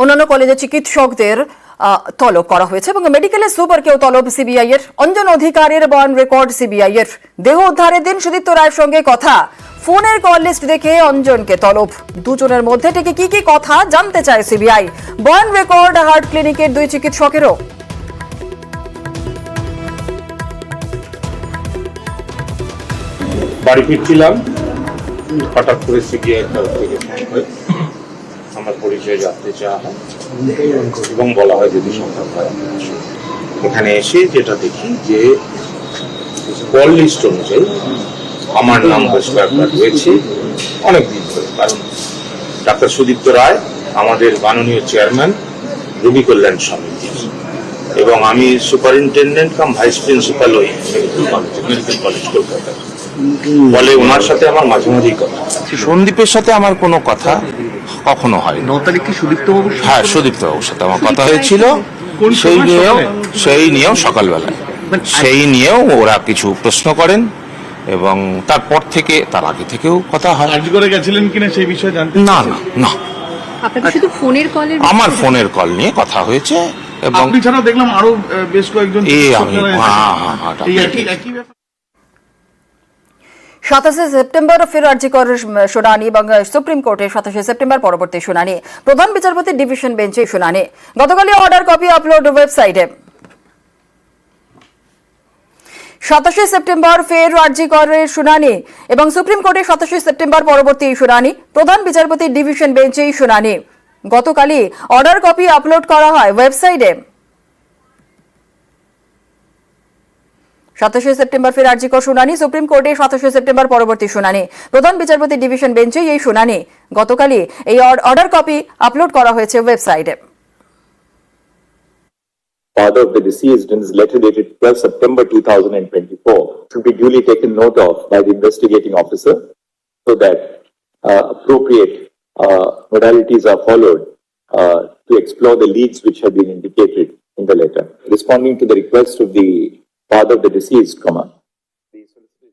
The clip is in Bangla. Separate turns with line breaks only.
অন্যান্য কলেজের চিকিৎসকদের তলব করা হয়েছে এবং মেডিকেলের সুপারকেও তলব সিবিআই এর। অঞ্জন অধিকারীর বয়ান রেকর্ড সিবিআই এর। দেহ উদ্ধারের দিন সুদীপ্ত রায়ের সঙ্গে কথা, ফোনের কল লিস্ট দেখে অঞ্জনকে তলব। দুজনের মধ্যে থেকে কি কি কথা জানতে চায় সিবিআই। বয়ান রেকর্ড হার্ট ক্লিনিকের দুই চিকিৎসকেরও।
বাড়ি ফিরছিলাম, হঠাৎ করে সিবিআই তরফ থেকে ফোন হয়, আমার পরিচয় জানতে চাওয়া হয় এবং বলা হয় যদি সম্ভব হয় এখানে এসে যেটা দেখি যে কল লিস্ট অনুযায়ী আমার নাম বেশ কয়েকবার রয়েছে অনেকদিন ধরে। কারণ ডাক্তার সুদীপ্ত রায় আমাদের মাননীয় চেয়ারম্যান রোগী কল্যাণ সমিতি এবং আমি সুপারিনটেন্ডেন্ট কাম ভাইস প্রিন্সিপাল ওই মেডিকেল কলেজ কলকাতা। বলে ওনার সাথে আমার মাঝে মাঝেই কথা, সন্দীপের সাথে আমার কোনো কথা কখনো হয়।
9 তারিখ কি সুদীপ্ত বাবু?
হ্যাঁ, সুদীপ্ত বাবুর সাথে আমার কথা হয়েছিল, সেই নিয়েও সকালবেলায় সেই নিয়েও ওরা কিছু প্রশ্ন করেন এবং তারপর থেকে তার আগে থেকেও কথা হয়।
আজ করে গেছিলেন কিনা সেই বিষয়ে জানতে?
না না না,
আপনাকে শুধু ফোনের কলের
আমার ফোনের কল নিয়ে কথা হয়েছে এবং
আপনি ছাড়াও দেখলাম আরো বেশ কয়েকজন।
আমি
একই ব্যাপার।
27 সেপ্টেম্বর ফের আরজিকরের শুনানি এবং সুপ্রিম কোর্টে 27 সেপ্টেম্বর পরবর্তী শুনানি। প্রধান বিচারপতি ডিভিশন বেঞ্চে শুনানি। গতকালই অর্ডার কপি আপলোড ওয়েবসাইটে। 27 সেপ্টেম্বর ফের আরজিকরের শুনানি এবং সুপ্রিম কোর্টে 27 সেপ্টেম্বর পরবর্তী শুনানি। প্রধান বিচারপতি ডিভিশন বেঞ্চে শুনানি। গতকালই অর্ডার কপি আপলোড করা হয় ওয়েবসাইটে। 27 সেপ্টেম্বর ফের আরজিকর শুনানি। সুপ্রিম কোর্টে 27 সেপ্টেম্বর পরবর্তী শুনানি। প্রধান বিচারপতি ডিভিশন বেঞ্চে এই শুনানি। গতকালই এই অর্ডার কপি আপলোড করা হয়েছে ওয়েবসাইটে।
Father of the deceased in his letter dated 12 September 2024 should be duly taken note of by the investigating officer so that appropriate modalities are followed to explore the leads which have been indicated in the letter. Responding to the request of the father of the deceased,